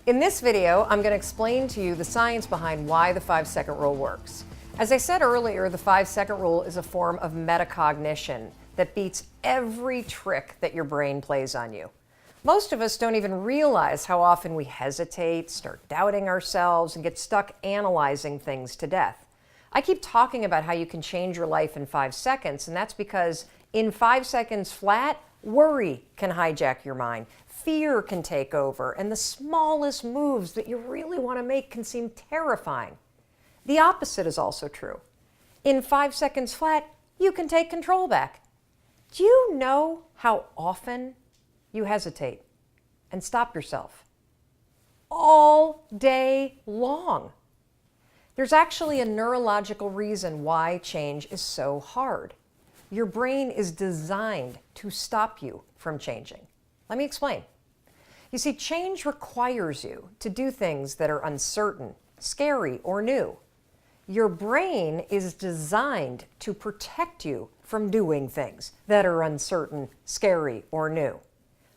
In this video, I'm going to explain to you the science behind why the 5-second rule works. As I said earlier, the 5-second rule is a form of metacognition that beats every trick that your brain plays on you. Most of us don't even realize how often we hesitate, start doubting ourselves, and get stuck analyzing things to death. I keep talking about how you can change your life in 5 seconds, and that's because in 5 seconds flat, worry can hijack your mind. Fear can take over, and the smallest moves that you really want to make can seem terrifying. The opposite is also true. In 5 seconds flat, you can take control back. Do you know how often you hesitate and stop yourself? All day long. There's actually a neurological reason why change is so hard. Your brain is designed to stop you from changing. Let me explain. You see, change requires you to do things that are uncertain, scary, or new. Your brain is designed to protect you from doing things that are uncertain, scary, or new.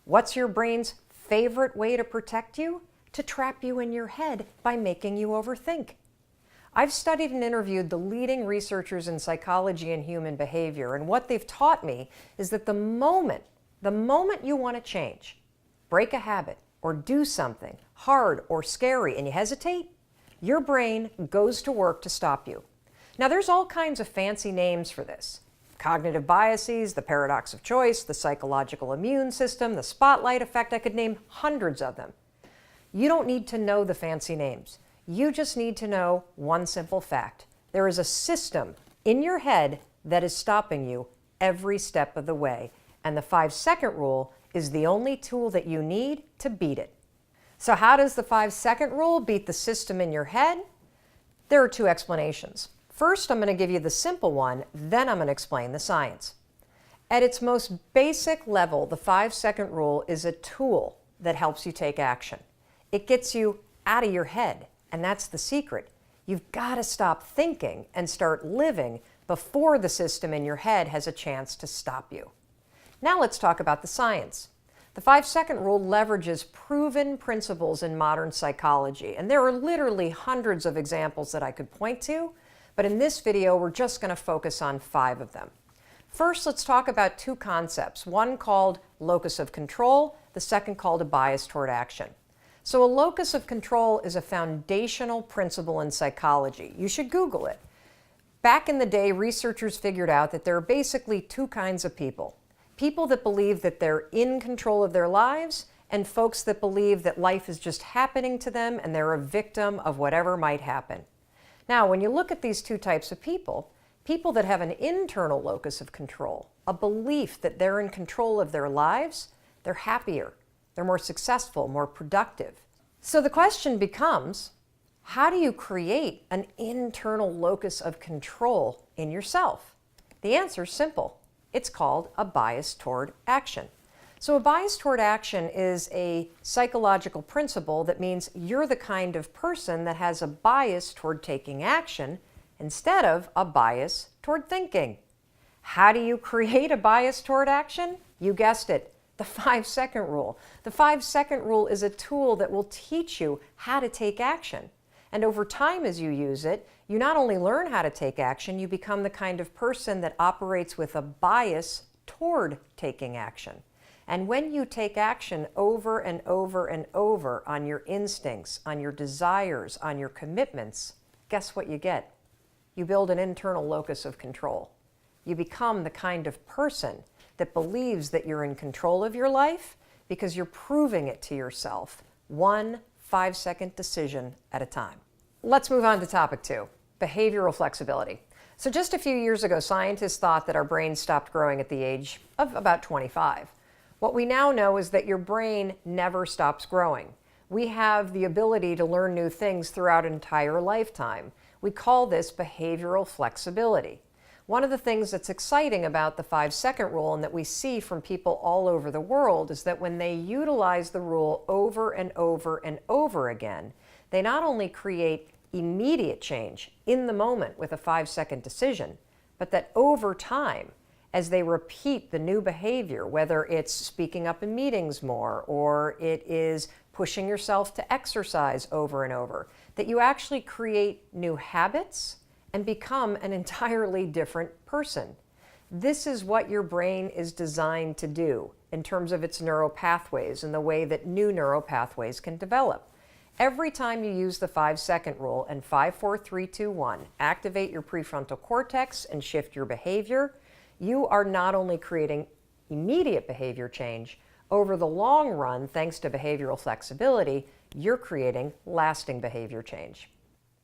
What's your brain's favorite way to protect you? To trap you in your head by making you overthink. I've studied and interviewed the leading researchers in psychology and human behavior, and what they've taught me is that the moment you want to change, break a habit, or do something hard or scary, and you hesitate, your brain goes to work to stop you. Now, there's all kinds of fancy names for this. Cognitive biases, the paradox of choice, the psychological immune system, the spotlight effect. I could name hundreds of them. You don't need to know the fancy names. You just need to know one simple fact. There is a system in your head that is stopping you every step of the way, and the 5-second rule is the only tool that you need to beat it. So how does the 5-second rule beat the system in your head? There are two explanations. First, I'm going to give you the simple one, then I'm going to explain the science. At its most basic level, the 5-second rule is a tool that helps you take action. It gets you out of your head, and that's the secret. You've got to stop thinking and start living before the system in your head has a chance to stop you. Now let's talk about the science. The 5-second rule leverages proven principles in modern psychology, and there are literally hundreds of examples that I could point to, but in this video we're just going to focus on 5 of them. First, let's talk about 2 concepts, one called locus of control, the second called a bias toward action. So a locus of control is a foundational principle in psychology. You should Google it. Back in the day, researchers figured out that there are basically 2 kinds of people. People that believe that they're in control of their lives, and folks that believe that life is just happening to them and they're a victim of whatever might happen. Now, when you look at these 2 types of people, people that have an internal locus of control, a belief that they're in control of their lives, they're happier, they're more successful, more productive. So the question becomes, how do you create an internal locus of control in yourself? The answer is simple. It's called a bias toward action. So a bias toward action is a psychological principle that means you're the kind of person that has a bias toward taking action instead of a bias toward thinking. How do you create a bias toward action? You guessed it, the 5-second rule. The 5-second rule is a tool that will teach you how to take action. And over time, as you use it, you not only learn how to take action, you become the kind of person that operates with a bias toward taking action. And when you take action over and over and over on your instincts, on your desires, on your commitments, guess what you get? You build an internal locus of control. You become the kind of person that believes that you're in control of your life because you're proving it to yourself, one 5-second decision at a time. Let's move on to topic 2, behavioral flexibility. So just a few years ago, scientists thought that our brains stopped growing at the age of about 25. What we now know is that your brain never stops growing. We have the ability to learn new things throughout an entire lifetime. We call this behavioral flexibility. One of the things that's exciting about the 5-second rule and that we see from people all over the world is that when they utilize the rule over and over and over again, they not only create immediate change in the moment with a 5-second decision, but that over time, as they repeat the new behavior, whether it's speaking up in meetings more, or it is pushing yourself to exercise over and over, that you actually create new habits and become an entirely different person. This is what your brain is designed to do in terms of its neural pathways and the way that new neural pathways can develop. Every time you use the 5-second rule and 5, 4, 3, 2, 1, activate your prefrontal cortex and shift your behavior, you are not only creating immediate behavior change, over the long run, thanks to behavioral flexibility, you're creating lasting behavior change.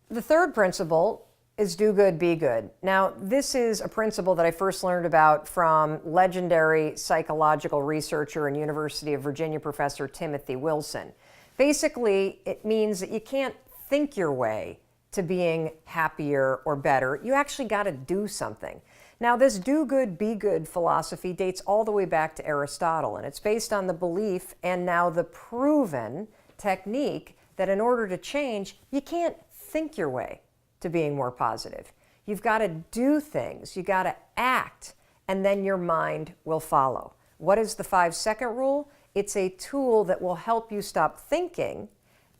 The third principle is do good, be good. Now, this is a principle that I first learned about from legendary psychological researcher and University of Virginia professor Timothy Wilson. Basically, it means that you can't think your way to being happier or better. You actually got to do something. Now, this do good, be good philosophy dates all the way back to Aristotle, and it's based on the belief and now the proven technique that in order to change, you can't think your way to being more positive. You've got to do things, you got to act, and then your mind will follow. What is the 5-second rule? It's a tool that will help you stop thinking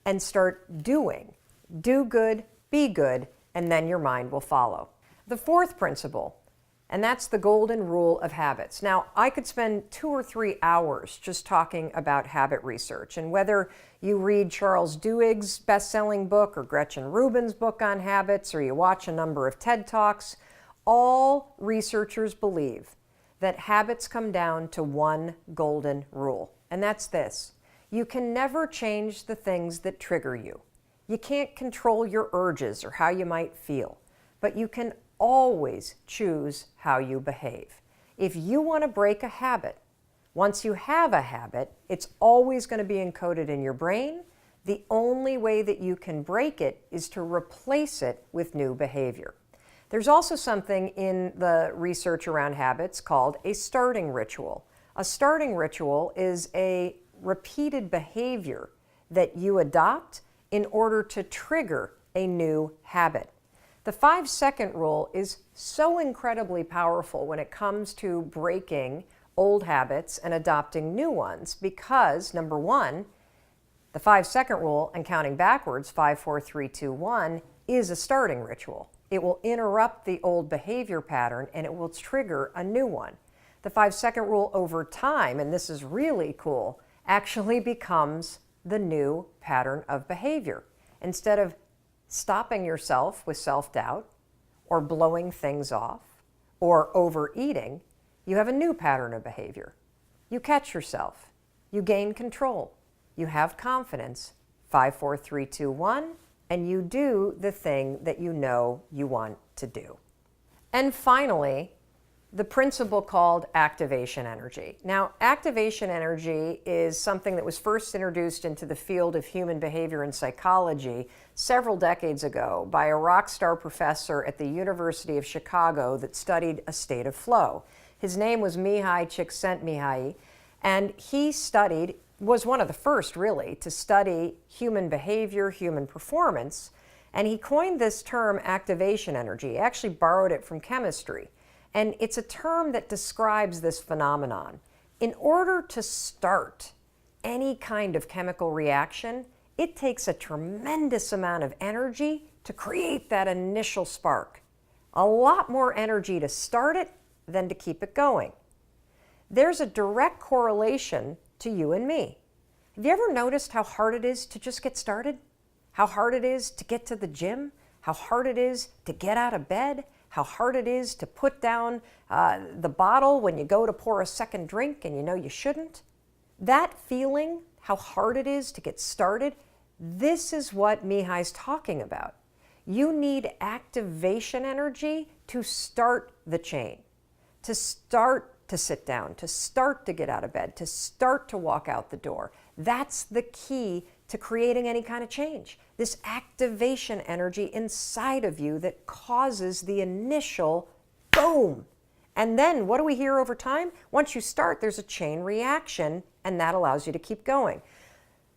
and start doing. Do good, be good, and then your mind will follow. The fourth principle, and that's the golden rule of habits. Now, I could spend 2 or 3 hours just talking about habit research, and whether you read Charles Duhigg's best-selling book or Gretchen Rubin's book on habits, or you watch a number of TED Talks, all researchers believe that habits come down to one golden rule, and that's this: you can never change the things that trigger you. You can't control your urges or how you might feel, but you can always choose how you behave. If you want to break a habit, once you have a habit, it's always going to be encoded in your brain. The only way that you can break it is to replace it with new behavior. There's also something in the research around habits called a starting ritual. A starting ritual is a repeated behavior that you adopt in order to trigger a new habit. The 5-second rule is so incredibly powerful when it comes to breaking old habits and adopting new ones because, number one, the 5-second rule and counting backwards, 5, 4, 3, 2, 1, is a starting ritual. It will interrupt the old behavior pattern and it will trigger a new one. The 5-second rule over time, and this is really cool, actually becomes the new pattern of behavior. Instead of stopping yourself with self-doubt or blowing things off or overeating, you have a new pattern of behavior. You catch yourself, you gain control, you have confidence, 5, 4, 3, 2, 1, and you do the thing that you know you want to do. And finally, the principle called activation energy. Now, activation energy is something that was first introduced into the field of human behavior and psychology several decades ago by a rock star professor at the University of Chicago that studied a state of flow. His name was Mihai Csikszentmihalyi, and he was one of the first really to study human behavior, human performance, and he coined this term activation energy. He actually borrowed it from chemistry. And it's a term that describes this phenomenon. In order to start any kind of chemical reaction, it takes a tremendous amount of energy to create that initial spark. A lot more energy to start it than to keep it going. There's a direct correlation to you and me. Have you ever noticed how hard it is to just get started? How hard it is to get to the gym? How hard it is to get out of bed? How hard it is to put down the bottle when you go to pour a second drink and you know you shouldn't? That feeling, how hard it is to get started, this is what Mihai's talking about. You need activation energy to start the chain, to start to sit down, to start to get out of bed, to start to walk out the door. That's the key to creating any kind of change. This activation energy inside of you that causes the initial boom. And then what do we hear over time? Once you start, there's a chain reaction, and that allows you to keep going.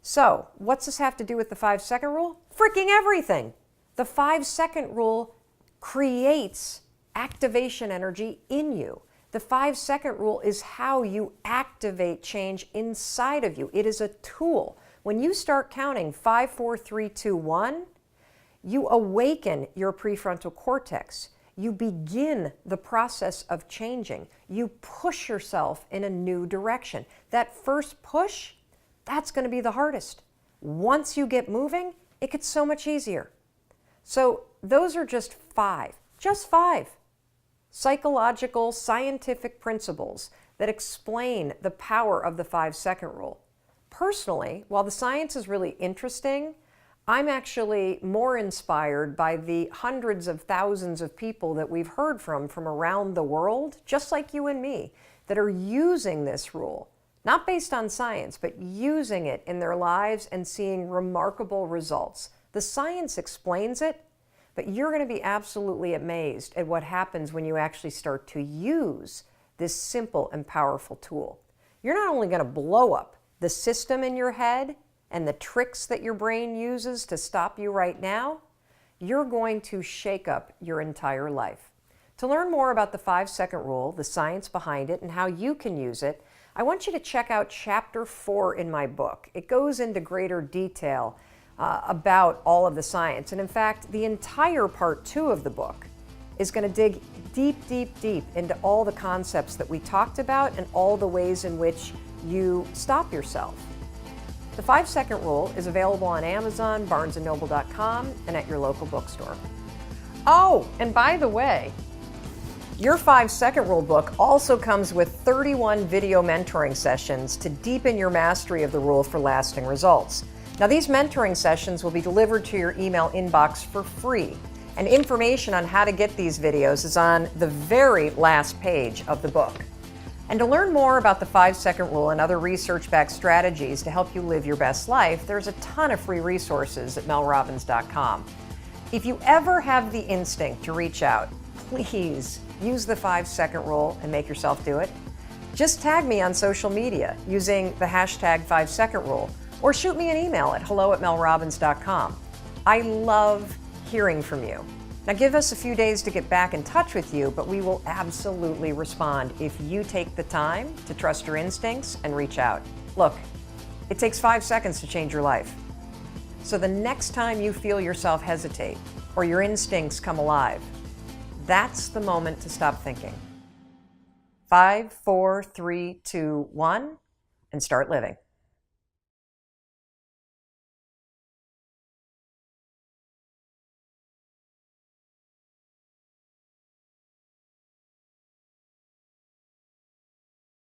So, what's this have to do with the 5-second rule? Freaking everything. The 5-second rule creates activation energy in you. The 5-second rule is how you activate change inside of you. It is a tool. When you start counting 5, 4, 3, 2, 1, you awaken your prefrontal cortex. You begin the process of changing. You push yourself in a new direction. That first push, that's going to be the hardest. Once you get moving, it gets so much easier. So those are just five psychological, scientific principles that explain the power of the 5-second rule. Personally, while the science is really interesting, I'm actually more inspired by the hundreds of thousands of people that we've heard from around the world, just like you and me, that are using this rule, not based on science, but using it in their lives and seeing remarkable results. The science explains it, but you're going to be absolutely amazed at what happens when you actually start to use this simple and powerful tool. You're not only going to blow up the system in your head and the tricks that your brain uses to stop you right now, you're going to shake up your entire life. To learn more about the 5-second rule, the science behind it, and how you can use it, I want you to check out Chapter 4 in my book. It goes into greater detail about all of the science. And in fact, the entire Part 2 of the book is going to dig deep into all the concepts that we talked about and all the ways in which you stop yourself. The 5-second rule is available on Amazon, barnesandnoble.com, and at your local bookstore. Oh, and by the way, your 5-second rule book also comes with 31 video mentoring sessions to deepen your mastery of the rule for lasting results. Now, these mentoring sessions will be delivered to your email inbox for free, and information on how to get these videos is on the very last page of the book. And to learn more about the 5-second rule and other research-backed strategies to help you live your best life, there's a ton of free resources at melrobbins.com. If you ever have the instinct to reach out, please use the 5-second rule and make yourself do it. Just tag me on social media using the hashtag 5-second rule, or shoot me an email at hello@melrobbins.com. I love hearing from you. Now, give us a few days to get back in touch with you, but we will absolutely respond if you take the time to trust your instincts and reach out. Look, it takes 5 seconds to change your life. So the next time you feel yourself hesitate or your instincts come alive, that's the moment to stop thinking. 5, 4, 3, 2, 1, and start living.